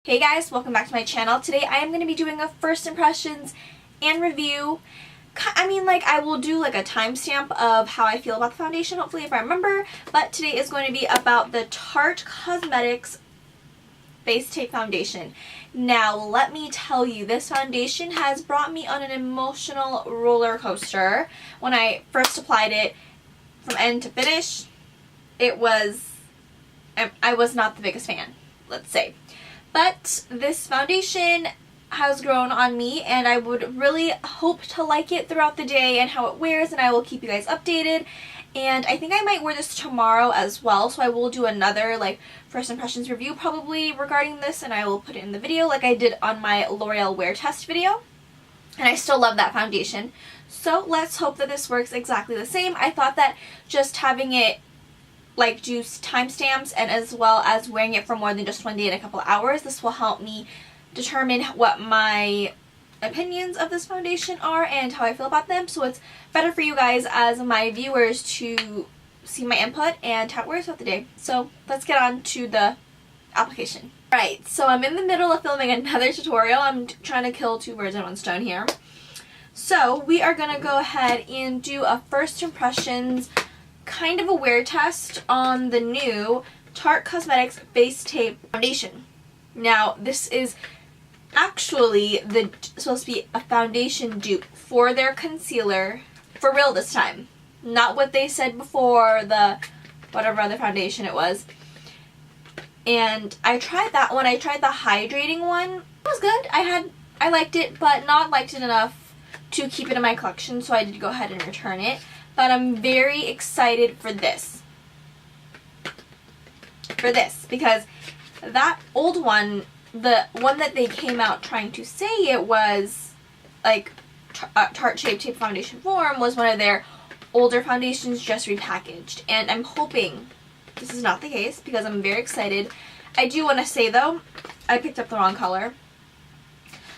Hey guys, welcome back to my channel. Today I am going to be doing a first impressions and review. I will do like a timestamp of how I feel about the foundation, hopefully if I remember. But today is going to be about the Tarte Cosmetics Face Tape Foundation. Now, let me tell you, this foundation has brought me on an emotional roller coaster. When I first applied it, from end to finish, I was not the biggest fan, let's say. But this foundation has grown on me, and I would really hope to like it throughout the day and how it wears, and I will keep you guys updated. And I think I might wear this tomorrow as well, so I will do another like first impressions review probably regarding this, and I will put it in the video like I did on my L'Oreal wear test video. And I still love that foundation. So let's hope that this works exactly the same. I thought that just having it like do timestamps and as well as wearing it for more than just one day and a couple of hours, this will help me determine what my opinions of this foundation are and how I feel about them. So it's better for you guys as my viewers to see my input and how it wears throughout the day. So let's get on to the application. Alright, so I'm in the middle of filming another tutorial. I'm trying to kill two birds in one stone here. So we are going to go ahead and do a first impressions kind of a wear test on the new Tarte Cosmetics Face Tape Foundation. Now, this is actually supposed to be a foundation dupe for their concealer, for real this time. Not what they said before, the whatever other foundation it was. And I tried that one. I tried the hydrating one. It was good. I liked it, but not liked it enough to keep it in my collection, so I did go ahead and return it. But I'm very excited for this. Because that old one, the one that they came out trying to say it was like Tarte Shape Tape Foundation Form, was one of their older foundations just repackaged. And I'm hoping this is not the case because I'm very excited. I do want to say though, I picked up the wrong color.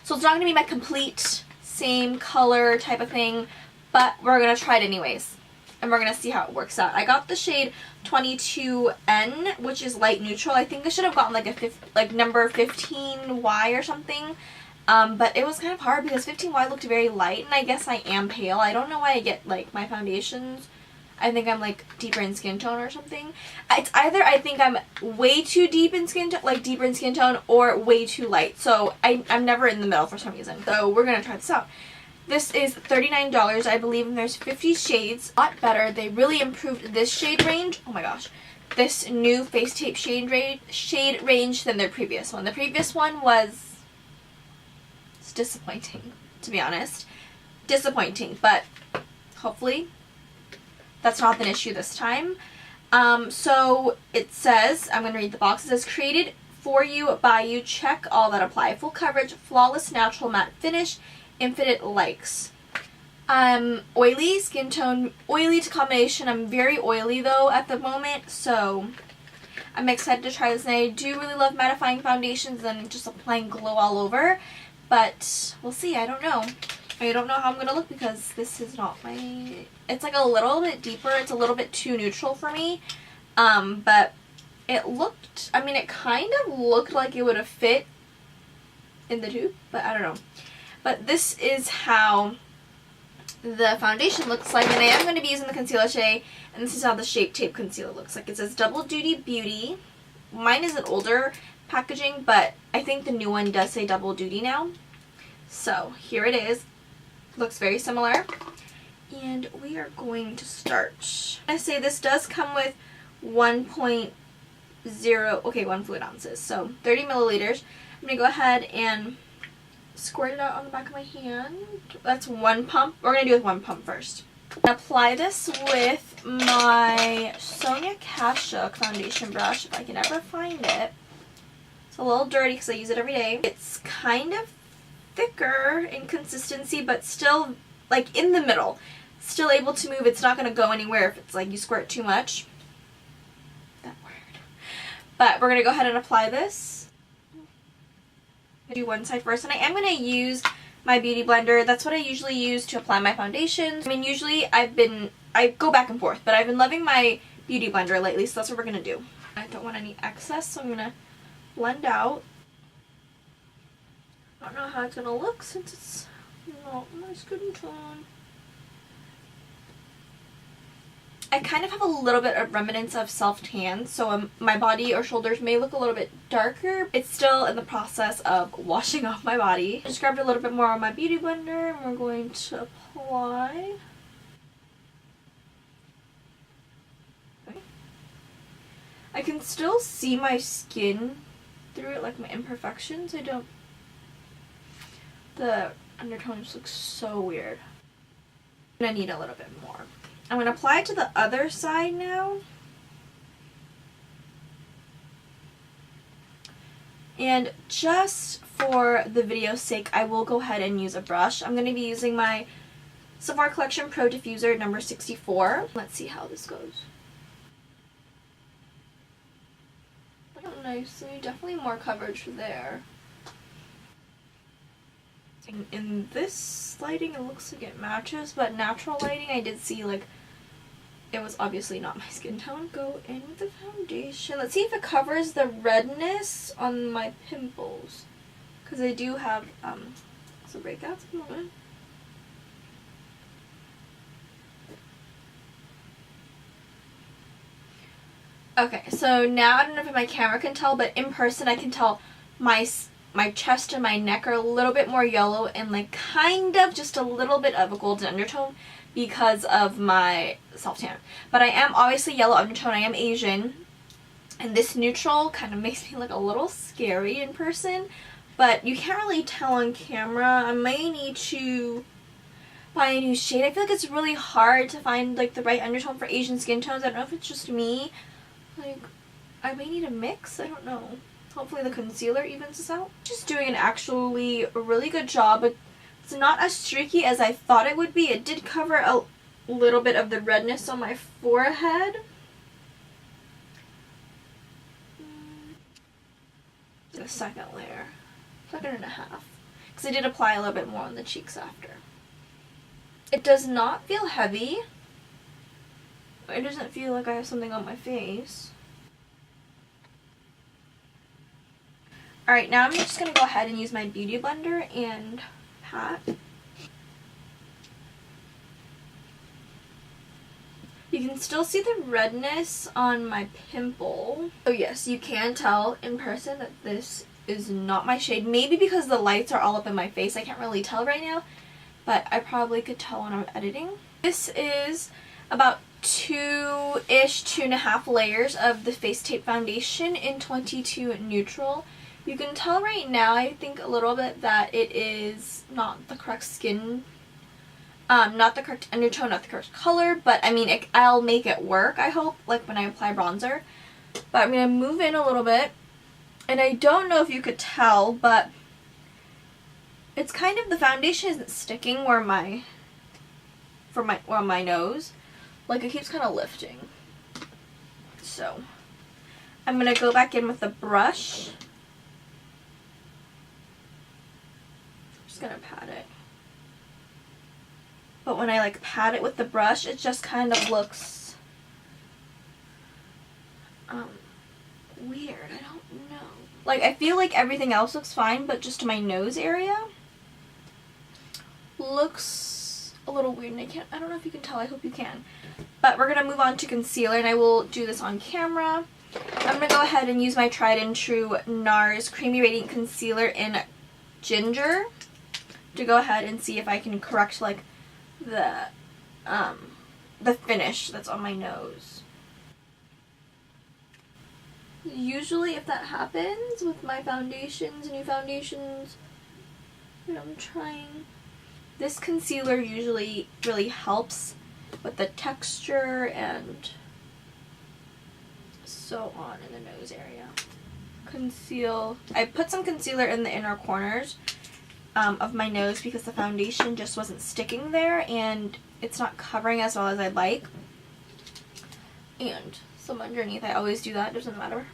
So it's not going to be my complete same color type of thing, but we're going to try it anyways. And we're going to see how it works out. I got the shade 22N, which is light neutral. I think I should have gotten like number 15Y or something. But it was kind of hard because 15Y looked very light, and I guess I am pale. I don't know why I get like my foundations. I think I'm like deeper in skin tone or something. It's either I think I'm way too deep in skin tone, like deeper in skin tone, or way too light. So I'm never in the middle for some reason. So we're going to try this out. This is $39, I believe, and there's 50 shades. A lot better. They really improved this shade range. Oh my gosh. This new face tape shade range than their previous one. The previous one was disappointing, to be honest. Disappointing, but hopefully that's not an issue this time. So it says, I'm going to read the box. It says, created for you, by you, check all that apply. Full coverage, flawless natural matte finish, infinite likes. Oily, skin tone, oily to combination. I'm very oily though at the moment, so I'm excited to try this. And I do really love mattifying foundations and just applying glow all over, but we'll see. I don't know. I don't know how I'm going to look because this is not my... It's like a little bit deeper. It's a little bit too neutral for me. But it looked... it kind of looked like it would have fit in the tube, but I don't know. But this is how the foundation looks like, and I am going to be using the concealer today, and this is how the Shape Tape concealer looks like. It says Double Duty Beauty. Mine is an older packaging, but I think the new one does say Double Duty now. So here it is. Looks very similar. And we are going to start. I say this does come with 1 fluid ounces, so 30 milliliters. I'm going to go ahead and squirt it out on the back of my hand. That's one pump. We're going to do with one pump first. Apply this with my Sonia Kashuk foundation brush, if I can ever find it. It's a little dirty because I use it every day. It's kind of thicker in consistency, but still like in the middle. Still able to move. It's not going to go anywhere if it's like you squirt too much. That word. But we're going to go ahead and apply this. Do one side first, and I am going to use my beauty blender. That's what I usually use to apply my foundations. Usually I go back and forth, but I've been loving my beauty blender lately, so that's what we're going to do. I don't want any excess, so I'm going to blend out. how it's gonna look since it's not my skin tone. I kind of have a little bit of remnants of self-tan, so my body or shoulders may look a little bit darker. It's still in the process of washing off my body. Just grabbed a little bit more on my beauty blender and we're going to apply. Okay. I can still see my skin through it, like my imperfections. The undertone just looks so weird. I need a little bit more. I'm going to apply it to the other side now. And just for the video's sake, I will go ahead and use a brush. I'm going to be using my Sephora Collection Pro Diffuser number 64. Let's see how this goes. Nicely, definitely more coverage there. In this lighting, it looks like it matches, but natural lighting, I did see like it was obviously not my skin tone. Go in with the foundation. Let's see if it covers the redness on my pimples, because I do have some breakouts at the moment. Okay, so now I don't know if my camera can tell, but in person I can tell my chest and my neck are a little bit more yellow and like kind of just a little bit of a golden undertone because of my self-tan. But I am obviously yellow undertone. I am Asian. And this neutral kind of makes me look a little scary in person. But you can't really tell on camera. I may need to buy a new shade. I feel like it's really hard to find like the right undertone for Asian skin tones. I don't know if it's just me. Like, I may need a mix. I don't know. Hopefully the concealer evens this out. Just doing an actually really good job. It's not as streaky as I thought it would be. It did cover a little bit of the redness on my forehead. A second layer. Second and a half. Because I did apply a little bit more on the cheeks after. It does not feel heavy. It doesn't feel like I have something on my face. Alright, now I'm just going to go ahead and use my beauty blender and pat. You can still see the redness on my pimple. Oh yes, you can tell in person that this is not my shade. Maybe because the lights are all up in my face. I can't really tell right now, but I probably could tell when I'm editing. This is about 2.5 layers of the Face Tape Foundation in 22 Neutral. You can tell right now, I think a little bit, that it is not the correct skin, not the correct undertone, not the correct color, but I mean, I'll make it work, I hope, like when I apply bronzer. But I'm going to move in a little bit, and I don't know if you could tell, but it's kind of, the foundation isn't sticking where my nose. Like, it keeps kind of lifting. So, I'm going to go back in with the brush. Gonna pat it, but when I like pat it with the brush, it just kind of looks weird. I don't know, like I feel like everything else looks fine, but just my nose area looks a little weird, and I don't know if you can tell. I hope you can. But we're gonna move on to concealer, and I will do this on camera. I'm gonna go ahead and use my tried and true NARS Creamy Radiant Concealer in Ginger to go ahead and see if I can correct like the finish that's on my nose. Usually if that happens with my foundations, new foundations that I'm trying, this concealer usually really helps with the texture and so on in the nose area. Conceal. I put some concealer in the inner corners of my nose because the foundation just wasn't sticking there and it's not covering as well as I'd like. And some underneath. I always do that, doesn't matter.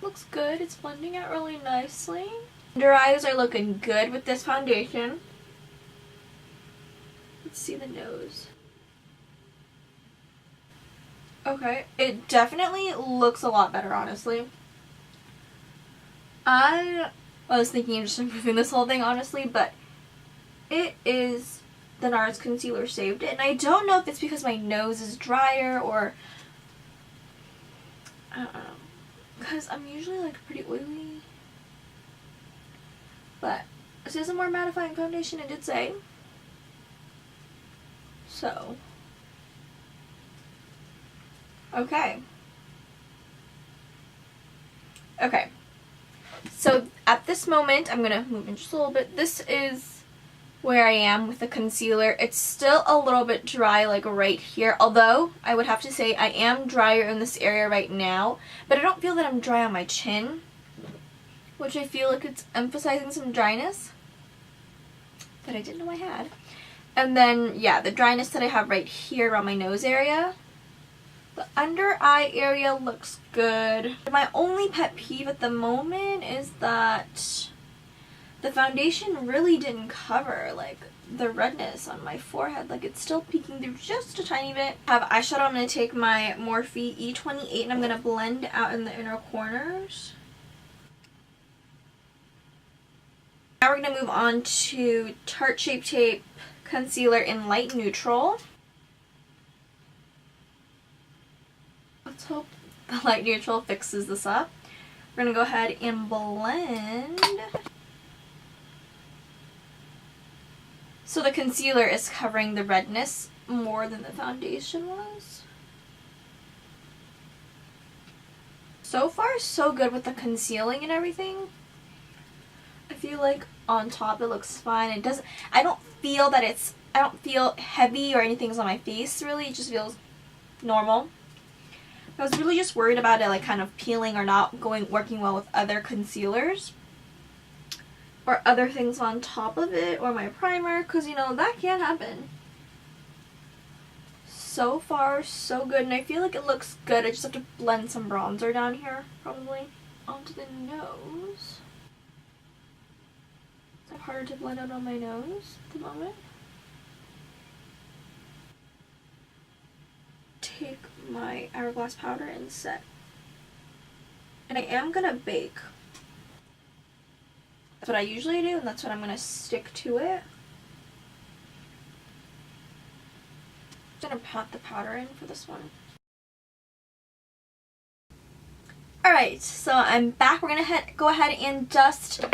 Looks good. It's blending out really nicely. Under eyes are looking good with this foundation. Let's see the nose. Okay, it definitely looks a lot better, honestly. I was thinking of just improving this whole thing, honestly, but it is the NARS concealer saved it. And I don't know if it's because my nose is drier or I don't know, because I'm usually like pretty oily. But this is a more mattifying foundation, it did say. So, okay. Okay. So at this moment, I'm going to move in just a little bit. This is where I am with the concealer. It's still a little bit dry, like right here. Although, I would have to say I am drier in this area right now. But I don't feel that I'm dry on my chin, which I feel like it's emphasizing some dryness that I didn't know I had. And then, yeah, the dryness that I have right here around my nose area. The under eye area looks good. My only pet peeve at the moment is that the foundation really didn't cover like the redness on my forehead. Like it's still peeking through just a tiny bit. I have eyeshadow. I'm going to take my Morphe E28 and I'm going to blend out in the inner corners. Now we're going to move on to Tarte Shape Tape Concealer in Light Neutral. Let's hope the light neutral fixes this up. We're going to go ahead and blend. So the concealer is covering the redness more than the foundation was. So far, so good with the concealing and everything. I feel like on top it looks fine. It doesn't, I don't feel heavy or anything's on my face really. It just feels normal. I was really just worried about it like kind of peeling or not working well with other concealers or other things on top of it or my primer, because you know that can happen. So far so good, and I feel like it looks good. I just have to blend some bronzer down here probably onto the nose. It's harder to blend out on my nose at the moment. Take my Hourglass powder and set. And I am gonna bake. That's what I usually do, and that's what I'm gonna stick to it. I'm gonna pat the powder in for this one. Alright, so I'm back. We're gonna go ahead and dust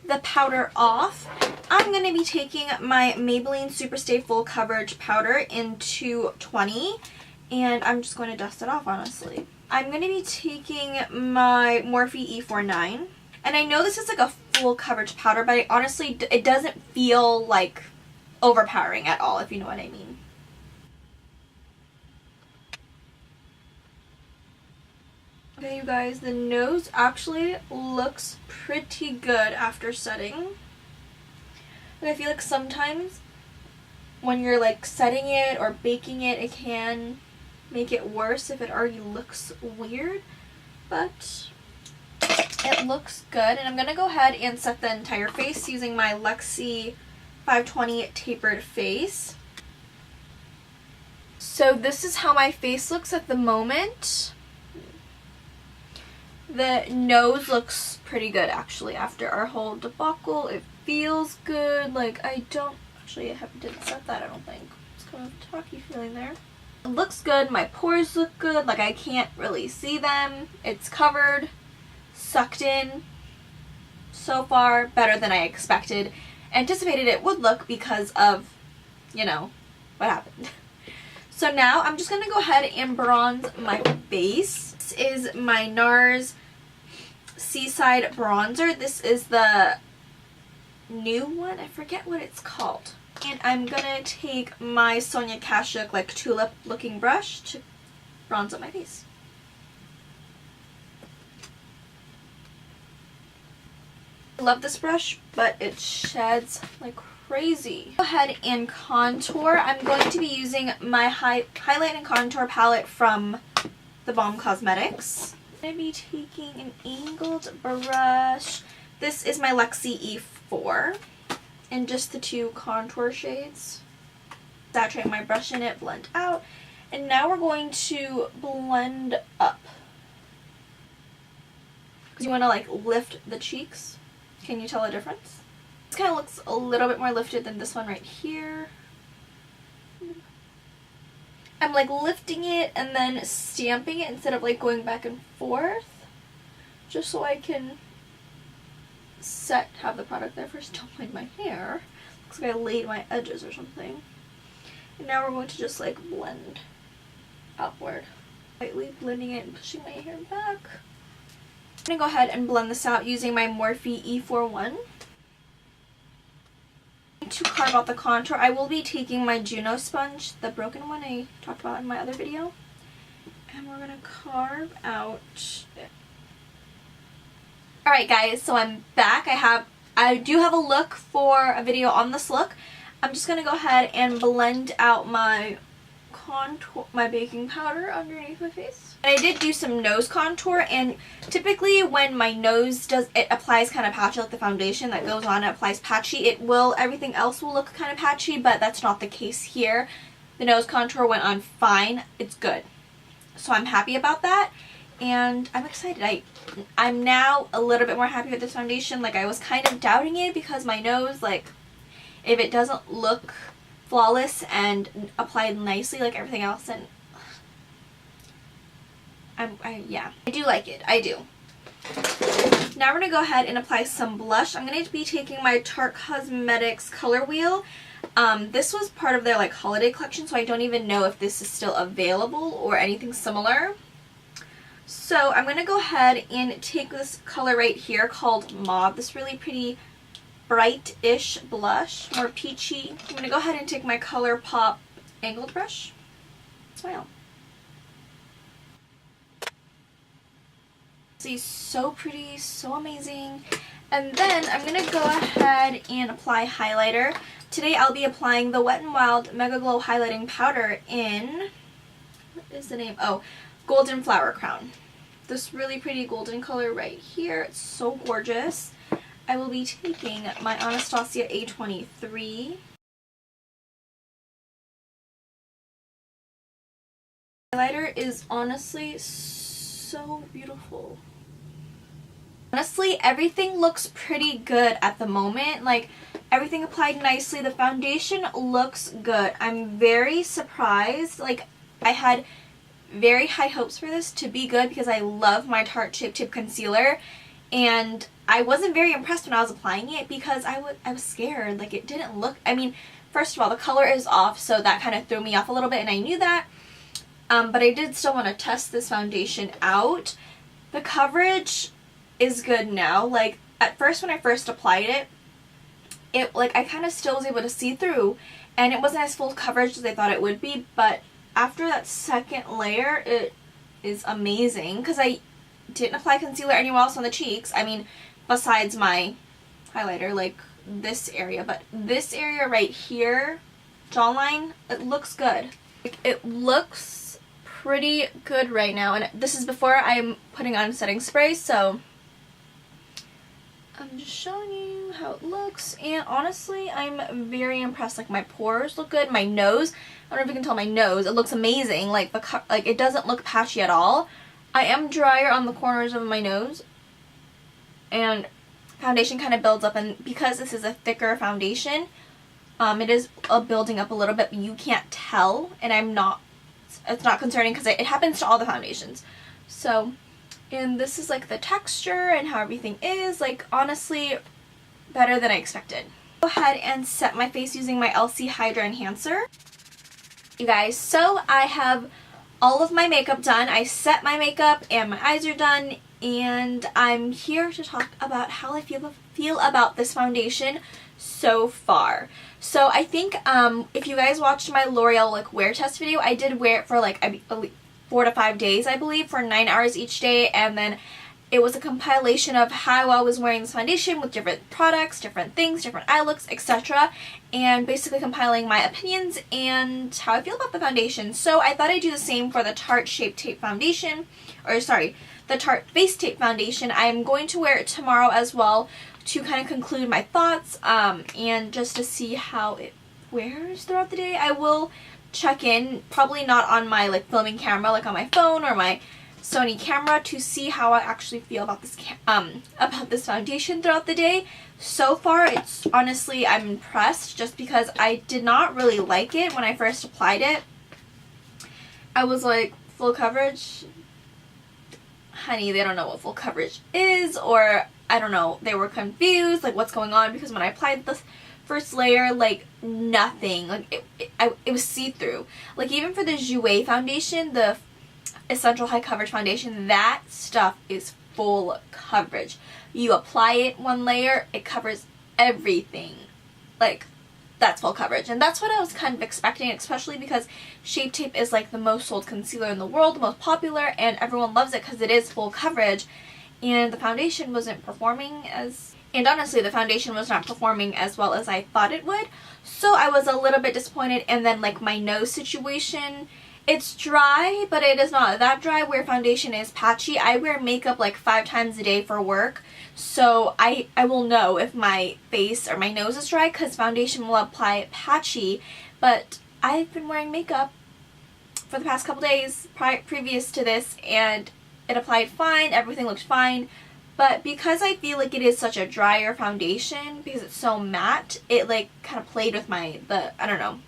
the powder off. I'm gonna be taking my Maybelline Superstay Full Coverage Powder in 220. And I'm just going to dust it off, honestly. I'm going to be taking my Morphe E49. And I know this is like a full coverage powder, but honestly, it doesn't feel like overpowering at all, if you know what I mean. Okay, you guys, the nose actually looks pretty good after setting. But I feel like sometimes when you're like setting it or baking it, it can make it worse if it already looks weird, but it looks good. And I'm going to go ahead and set the entire face using my Elcie 520 tapered face. So this is how my face looks at the moment. The nose looks pretty good actually after our whole debacle. It feels good. Like I didn't set that, I don't think. It's kind of a talky feeling there. It looks good. My pores look good. Like I can't really see them. It's covered, sucked in. So far, better than I anticipated it would look because of, you know, what happened. So now I'm just going to go ahead and bronze my face. This is my NARS Seaside Bronzer. This is the new one. I forget what it's called. And I'm gonna take my Sonia Kashuk like tulip looking brush to bronze up my face. I love this brush, but it sheds like crazy. Go ahead and contour. I'm going to be using my highlight and contour palette from the Balm Cosmetics. I'm going to be taking an angled brush. This is my Elcie E4. And just the two contour shades. Saturate my brush in it, blend out. And now we're going to blend up. because you want to like lift the cheeks. Can you tell a difference? This kind of looks a little bit more lifted than this one right here. I'm like lifting it and then stamping it instead of like going back and forth, just so I can have the product there first. Don't mind my hair. Looks like I laid my edges or something. And now we're going to just like blend upward. Lightly blending it and pushing my hair back. I'm going to go ahead and blend this out using my Morphe E41. To carve out the contour, I will be taking my Juno sponge, the broken one I talked about in my other video. And we're going to carve out it. Alright guys, so I'm back. I do have a look for a video on this look. I'm just going to go ahead and blend out my contour, my baking powder underneath my face. And I did do some nose contour, and typically when my nose applies kind of patchy, like the foundation that goes on, it applies patchy. Everything else will look kind of patchy, but that's not the case here. The nose contour went on fine. It's good. So I'm happy about that. And I'm excited. I'm now a little bit more happy with this foundation. Like, I was kind of doubting it because my nose, like, if it doesn't look flawless and applied nicely like everything else, then yeah, I do like it. I do. Now we're going to go ahead and apply some blush. I'm going to be taking my Tarte Cosmetics Color Wheel. This was part of their like holiday collection, so I don't even know if this is still available or anything similar. So I'm going to go ahead and take this color right here called Mauve, this really pretty bright-ish blush, more peachy. I'm going to go ahead and take my ColourPop angled brush. Smile. See, so pretty, so amazing. And then I'm going to go ahead and apply highlighter. Today I'll be applying the Wet n Wild Mega Glow Highlighting Powder in, what is the name? Oh, Golden Flower Crown. This really pretty golden color right here. It's so gorgeous. I will be taking my Anastasia A23. Highlighter is honestly so beautiful. Honestly, everything looks pretty good at the moment. Like, everything applied nicely. The foundation looks good. I'm very surprised. Like, I had very high hopes for this to be good because I love my Tarte Shape Tape Concealer, and I wasn't very impressed when I was applying it because I was scared. Like, it didn't look, I mean, first of all, the color is off, so that kind of threw me off a little bit, and I knew that, but I did still want to test this foundation out. The coverage is good now. Like, at first when I first applied it like, I kind of still was able to see through, and it wasn't as full coverage as I thought it would be, but after that second layer, it is amazing because I didn't apply concealer anywhere else on the cheeks. I mean, besides my highlighter, like this area, but this area right here, jawline, it looks good. Like, it looks pretty good right now, and this is before I'm putting on setting spray, so I'm just showing you how it looks, and honestly, I'm very impressed. Like, my pores look good. My nose, I don't know if you can tell my nose, it looks amazing. Like, it doesn't look patchy at all. I am drier on the corners of my nose, and foundation kind of builds up, and because this is a thicker foundation, it is building up a little bit, but you can't tell, and it's not concerning because it happens to all the foundations. So, and this is like the texture and how everything is, like, honestly, better than I expected. Go ahead and set my face using my Elcie Hydra Enhancer. You guys, so I have all of my makeup done. I set my makeup and my eyes are done, and I'm here to talk about how I feel about this foundation so far. So I think if you guys watched my L'Oreal like wear test video, I did wear it for like 4 to 5 days, I believe, for 9 hours each day, and then it was a compilation of how I was wearing this foundation with different products, different things, different eye looks, etc. And basically compiling my opinions and how I feel about the foundation. So I thought I'd do the same for the Tarte Shape Tape Foundation, or sorry, the Tarte Face Tape Foundation. I'm going to wear it tomorrow as well to kind of conclude my thoughts and just to see how it wears throughout the day. I will check in, probably not on my like filming camera, like on my phone or my Sony camera to see how I actually feel about this foundation throughout the day. So far, it's honestly, I'm impressed just because I did not really like it when I first applied it. I was like, full coverage? Honey, they don't know what full coverage is, or I don't know, they were confused, like what's going on, because when I applied the first layer, like nothing, like it was see-through. Like even for the Jouer foundation, the Essential High Coverage Foundation, that stuff is full coverage. You apply it one layer, it covers everything. Like, that's full coverage. And that's what I was kind of expecting, especially because Shape Tape is like the most sold concealer in the world, the most popular, and everyone loves it because it is full coverage. And the foundation wasn't performing as... And honestly, the foundation was not performing as well as I thought it would. So I was a little bit disappointed. And then like my nose situation... It's dry, but it is not that dry where foundation is patchy. I wear makeup like 5 times a day for work, so I will know if my face or my nose is dry because foundation will apply patchy. But I've been wearing makeup for the past couple days previous to this, and it applied fine, everything looked fine. But because I feel like it is such a drier foundation, because it's so matte, it like kind of played with I don't know.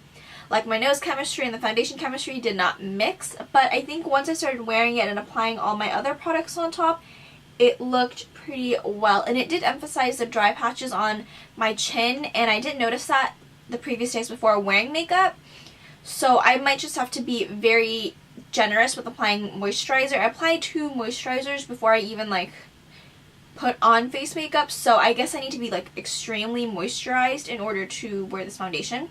Like my nose chemistry and the foundation chemistry did not mix, but I think once I started wearing it and applying all my other products on top, it looked pretty well. And it did emphasize the dry patches on my chin, and I didn't notice that the previous days before wearing makeup. So I might just have to be very generous with applying moisturizer. I applied 2 moisturizers before I even like put on face makeup, so I guess I need to be like extremely moisturized in order to wear this foundation.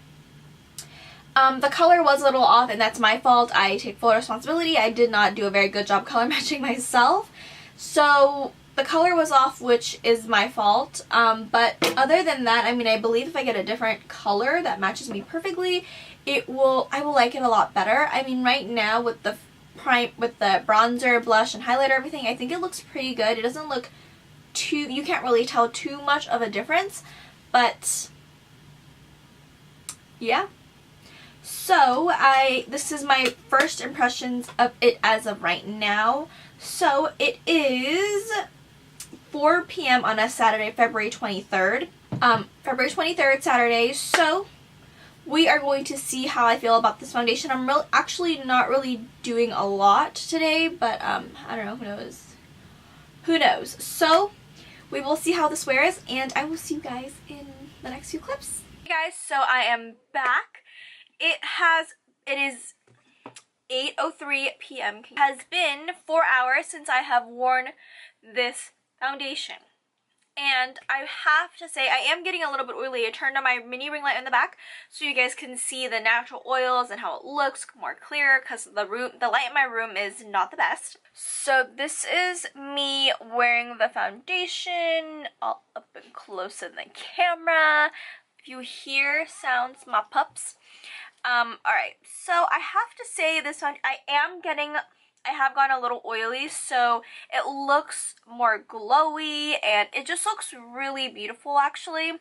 The color was a little off, and that's my fault. I take full responsibility. I did not do a very good job color matching myself. So the color was off, which is my fault. But other than that, I mean, I believe if I get a different color that matches me perfectly, I will like it a lot better. I mean, right now with the bronzer, blush, and highlighter, everything, I think it looks pretty good. It doesn't look too, you can't really tell too much of a difference, but yeah. So this is my first impressions of it as of right now. So it is 4 p.m. on a Saturday, February 23rd. February 23rd, Saturday. So we are going to see how I feel about this foundation. I'm actually not really doing a lot today, but I don't know, who knows? Who knows? So we will see how this wears, and I will see you guys in the next few clips. Hey guys, so I am back. It is 8:03 p.m. It has been 4 hours since I have worn this foundation. And I have to say, I am getting a little bit oily. I turned on my mini ring light in the back so you guys can see the natural oils and how it looks more clear, because the light in my room is not the best. So this is me wearing the foundation all up and close in the camera. If you hear sounds, my pups. Alright, so I have to say this one, I have gone a little oily, so it looks more glowy, and it just looks really beautiful, actually.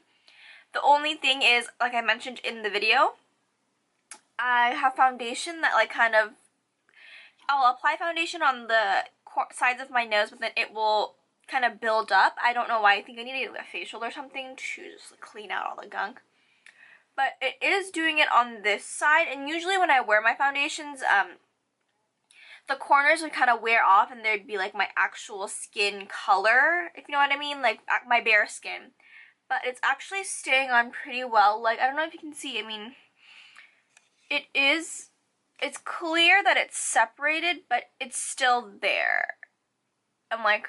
The only thing is, like I mentioned in the video, I have foundation that like kind of, I'll apply foundation on the sides of my nose, but then it will kind of build up. I don't know why. I think I need a facial or something to just clean out all the gunk. But it is doing it on this side, and usually when I wear my foundations, the corners would kind of wear off and there'd be like my actual skin color, if you know what I mean, like my bare skin. But it's actually staying on pretty well. Like, I don't know if you can see, I mean, it's clear that it's separated, but it's still there. I'm like,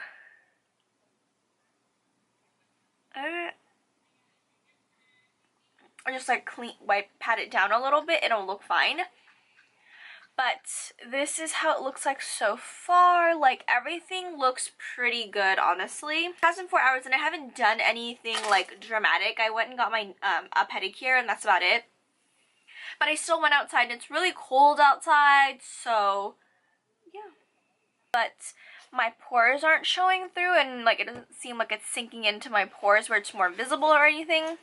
or just like pat it down a little bit, it'll look fine. But this is how it looks like so far. Like, everything looks pretty good, honestly. It has been 4 hours and I haven't done anything like dramatic. I went and got my a pedicure, and that's about it. But I still went outside, and it's really cold outside, so yeah. But my pores aren't showing through, and like it doesn't seem like it's sinking into my pores where it's more visible or anything.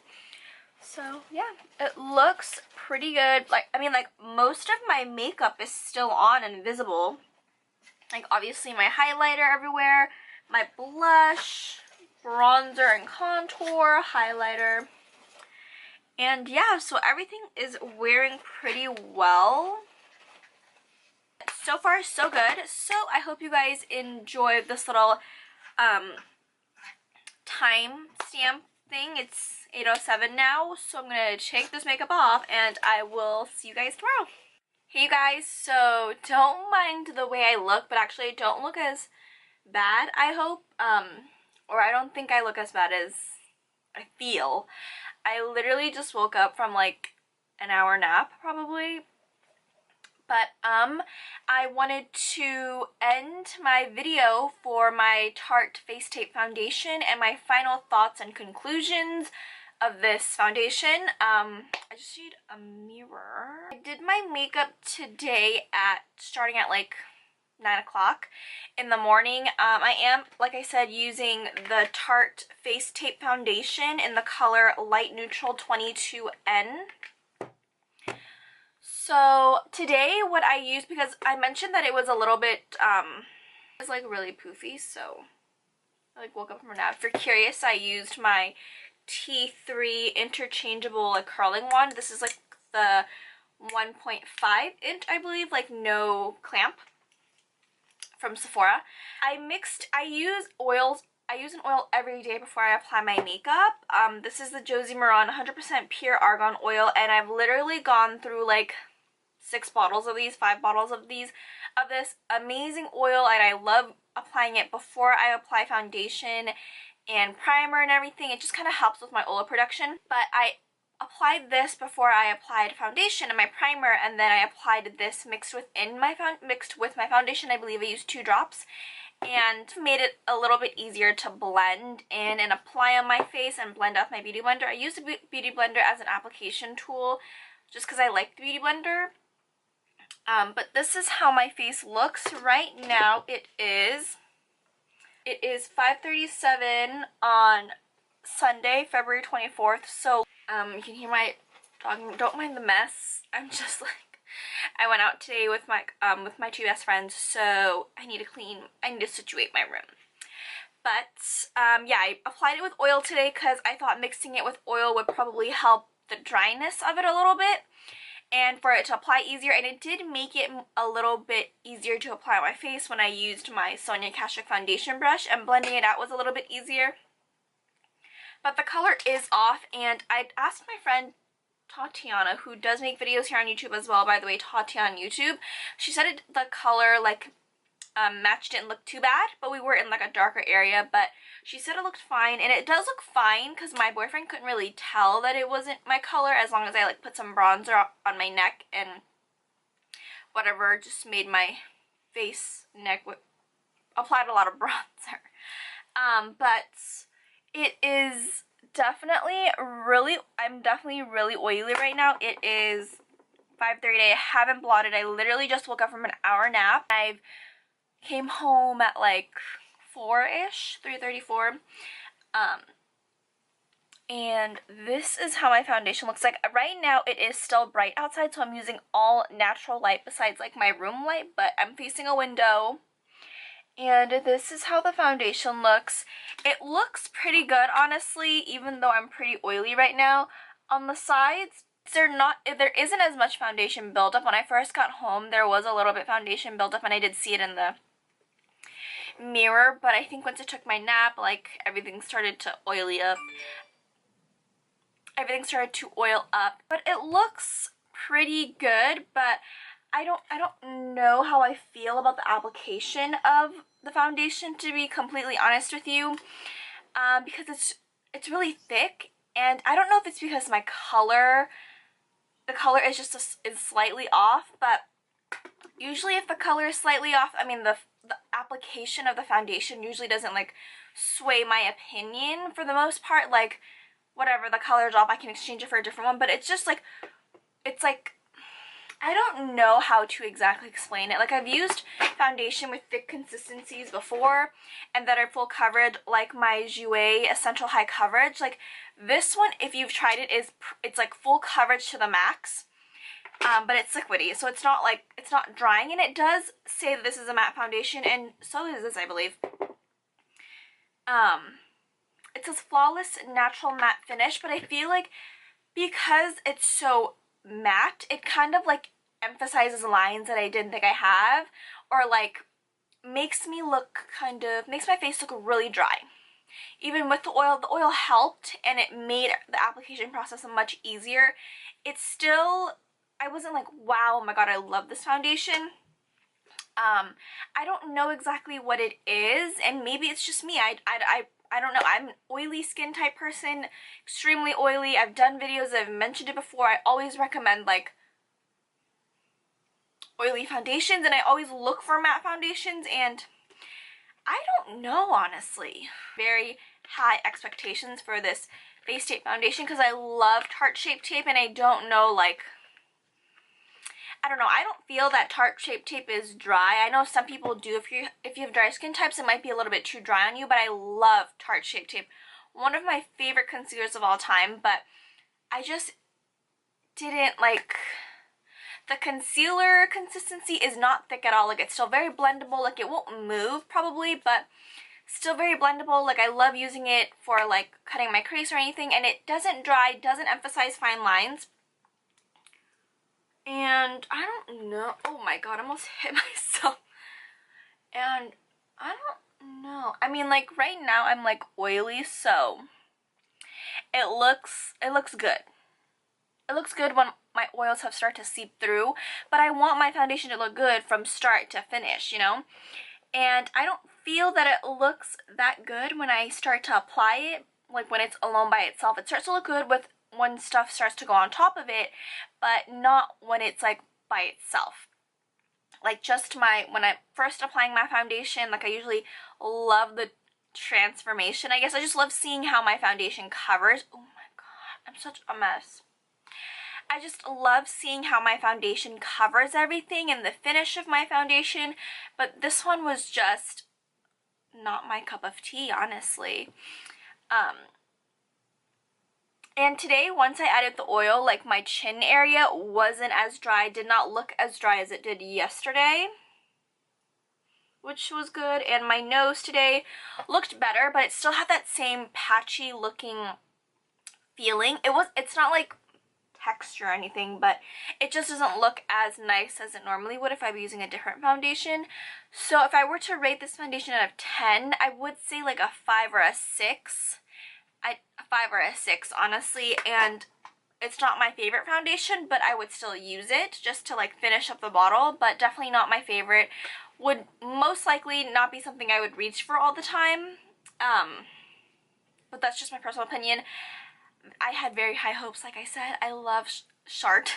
So yeah, it looks pretty good. Like, I mean, like most of my makeup is still on and visible. Like, obviously my highlighter everywhere, my blush, bronzer and contour, highlighter. And yeah, so everything is wearing pretty well. So far, so good. So I hope you guys enjoyed this little time stamp thing. It's 8:07 now, so I'm gonna take this makeup off and I will see you guys tomorrow. Hey you guys, so don't mind the way I look, but actually I don't look as bad, I hope. Or I don't think I look as bad as I feel. I literally just woke up from like an hour nap probably. But I wanted to end my video for my Tarte Face Tape Foundation and my final thoughts and conclusions of this foundation. I just need a mirror. I did my makeup today starting at like 9 o'clock in the morning. I am, like I said, using the Tarte Face Tape Foundation in the color Light Neutral 22N. So today what I used, because I mentioned that it was a little bit, it was like really poofy, so I like woke up from a nap. If you're curious, I used my T3 interchangeable like curling wand. This is like the 1.5 inch, I believe, like no clamp, from Sephora. I use oils. I use an oil every day before I apply my makeup. This is the Josie Maran 100% pure argan oil, and I've literally gone through like 5 bottles of this amazing oil, and I love applying it before I apply foundation and primer and everything. It just kind of helps with my oil production. But I applied this before I applied foundation and my primer, and then I applied this mixed with my foundation. I believe I used 2 drops, and made it a little bit easier to blend in and apply on my face and blend out my beauty blender. I used a beauty blender as an application tool just because I like the beauty blender. But this is how my face looks right now. It is 5:37 on Sunday, February 24th. So you can hear my dog. Don't mind the mess. I'm just like, I went out today with my 2 best friends, so I need to situate my room. But yeah, I applied it with oil today because I thought mixing it with oil would probably help the dryness of it a little bit and for it to apply easier, and it did make it a little bit easier to apply on my face when I used my Sonia Kashuk foundation brush, and blending it out was a little bit easier. But the color is off, and I asked my friend Tatiana, who does make videos here on YouTube as well, by the way, Tatiana on YouTube. She said the color like match didn't look too bad, but we were in like a darker area, but she said it looked fine, and it does look fine because my boyfriend couldn't really tell that it wasn't my color, as long as I like put some bronzer on my neck and whatever, just made my face, neck, applied a lot of bronzer. But it is definitely I'm definitely really oily right now. It is 5:30. I haven't blotted. I literally just woke up from an hour nap. I've came home at like 4-ish, 3:34. And this is how my foundation looks like. Right now it is still bright outside, so I'm using all natural light besides like my room light, but I'm facing a window. And this is how the foundation looks. It looks pretty good, honestly, even though I'm pretty oily right now. On the sides, there isn't as much foundation buildup. When I first got home, there was a little bit foundation buildup, and I did see it in the mirror, but I think once I took my nap, like, everything started to oil up. But it looks pretty good, but I don't know how I feel about the application of the foundation, to be completely honest with you, because it's really thick, and I don't know if it's because the color is just is slightly off, but usually if the color is slightly off, I mean the application of the foundation usually doesn't like sway my opinion for the most part. Like, whatever, the color's off, I can exchange it for a different one, but it's just like, it's like, I don't know how to exactly explain it. Like, I've used foundation with thick consistencies before and that are full coverage, like my Jouer Essential High Coverage. Like, this one, if you've tried it, it's like full coverage to the max. but it's liquidy, so it's not like, it's not drying, and it does say that this is a matte foundation, and so is this, I believe. It says flawless natural matte finish, but I feel like because it's so matte, it kind of like emphasizes lines that I didn't think I have, or like makes me look makes my face look really dry. Even with the oil helped, and it made the application process much easier. It's still, I wasn't like, wow, oh my god, I love this foundation. I don't know exactly what it is, and maybe it's just me. I don't know. I'm an oily skin type person, extremely oily. I've done videos, I've mentioned it before. I always recommend like oily foundations, and I always look for matte foundations, and I don't know, honestly. Very high expectations for this Face Tape foundation because I love Tarte Shape Tape, and I don't know, like, I don't know, I don't feel that Tarte Shape Tape is dry. I know some people do. If you have dry skin types, it might be a little bit too dry on you, but I love Tarte Shape Tape. One of my favorite concealers of all time, but I just didn't like, the concealer consistency is not thick at all. Like, it's still very blendable. Like, it won't move probably, but still very blendable. Like, I love using it for like cutting my crease or anything, and it doesn't dry, doesn't emphasize fine lines. And I don't know, oh my god, I almost hit myself. And I don't know, I mean, like, right now I'm like oily, so it looks good. It looks good when my oils have started to seep through, but I want my foundation to look good from start to finish, you know? And I don't feel that it looks that good when I start to apply it. Like, when it's alone by itself, it starts to look good with when stuff starts to go on top of it, but not when it's like by itself. Like, just when I'm first applying my foundation, like, I usually love the transformation, I guess. I just love seeing how my foundation covers. Oh my god, I'm such a mess. I just love seeing how my foundation covers everything and the finish of my foundation, but this one was just not my cup of tea, honestly. And today, once I added the oil, like, my chin area wasn't as dry, did not look as dry as it did yesterday, which was good. And my nose today looked better, but it still had that same patchy looking feeling. It's not like texture or anything, but it just doesn't look as nice as it normally would if I were using a different foundation. So if I were to rate this foundation out of 10, I would say like a 5 or a 6. A 5 or a 6, honestly. And it's not my favorite foundation, but I would still use it just to like finish up the bottle, but definitely not my favorite. Would most likely not be something I would reach for all the time, but that's just my personal opinion. I had very high hopes, like I said. I love Tarte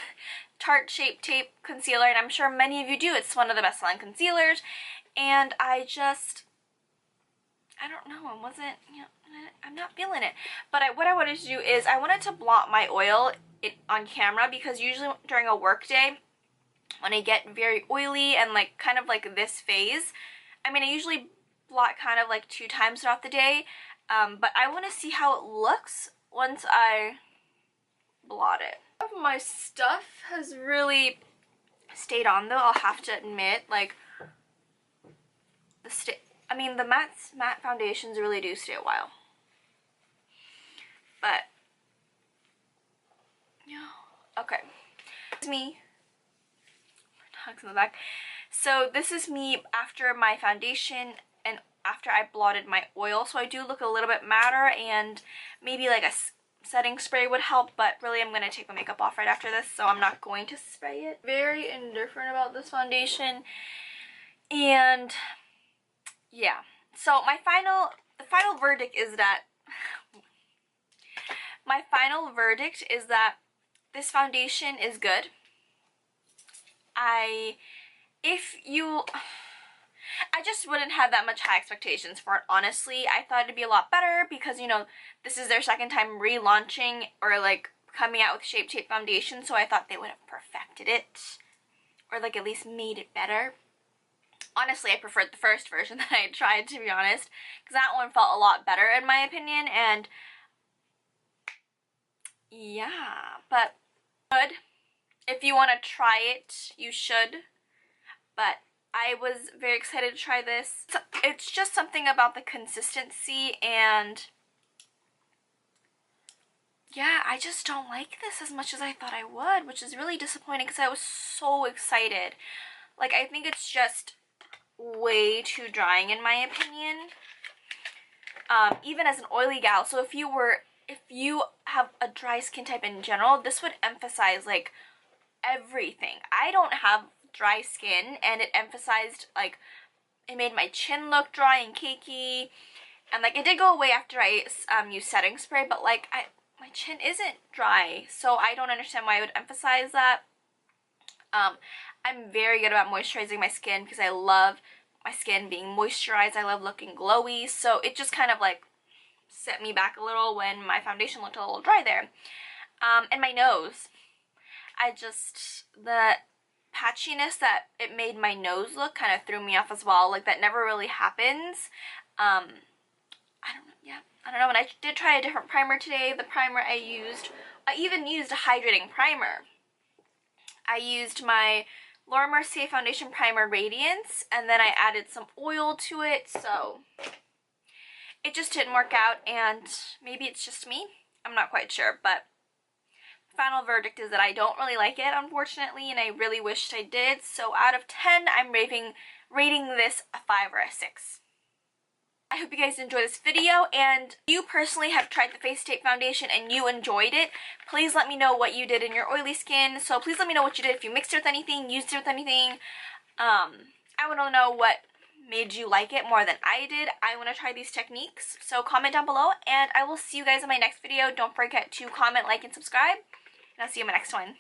Shape Tape concealer, and I'm sure many of you do. It's one of the best selling concealers, and I don't know, it wasn't, you know, I'm not feeling it. But what I wanted to do is I wanted to blot my oil on camera, because usually during a work day, when I get very oily and like kind of like this phase, I mean, I usually blot kind of like 2 times throughout the day, but I want to see how it looks once I blot it. My stuff has really stayed on, though, I'll have to admit. Like, the matte foundations really do stay a while. But, yeah, okay. This is me. My dog's in the back. So this is me after my foundation and after I blotted my oil. So I do look a little bit matter, and maybe like a setting spray would help, but really I'm going to take my makeup off right after this, so I'm not going to spray it. Very indifferent about this foundation. And yeah, so the final verdict is that this foundation is good. I just wouldn't have that much high expectations for it, honestly. I thought it'd be a lot better because, you know, this is their second time relaunching or like coming out with Shape Tape foundation, so I thought they would have perfected it or like at least made it better. Honestly, I preferred the first version that I had tried, to be honest, because that one felt a lot better in my opinion. And yeah, but good. If you want to try it, you should. But I was very excited to try this. It's just something about the consistency, and yeah, I just don't like this as much as I thought I would, which is really disappointing because I was so excited. Like, I think it's just way too drying in my opinion. Even as an oily gal, so if you have a dry skin type in general, this would emphasize like everything. I don't have dry skin, and it emphasized, like, it made my chin look dry and cakey, and like it did go away after I used setting spray, but like my chin isn't dry, so I don't understand why I would emphasize that. I'm very good about moisturizing my skin because I love my skin being moisturized. I love looking glowy, so it just kind of like set me back a little when my foundation looked a little dry there. And my nose, the patchiness that it made my nose look kind of threw me off as well. Like, that never really happens. I don't know. And I did try a different primer today. The primer I even used a hydrating primer. I used my Laura Mercier Foundation Primer Radiance, and then I added some oil to it, so it just didn't work out, and maybe it's just me. I'm not quite sure, but final verdict is that I don't really like it, unfortunately, and I really wished I did. So out of 10, I'm rating this a 5 or a 6. I hope you guys enjoyed this video, and if you personally have tried the Face Tape Foundation and you enjoyed it, please let me know what you did in your oily skin. So please let me know what you did, if you mixed it with anything, used it with anything. I want to know what made you like it more than I did. I want to try these techniques, so comment down below, and I will see you guys in my next video. Don't forget to comment, like, and subscribe, and I'll see you in my next one.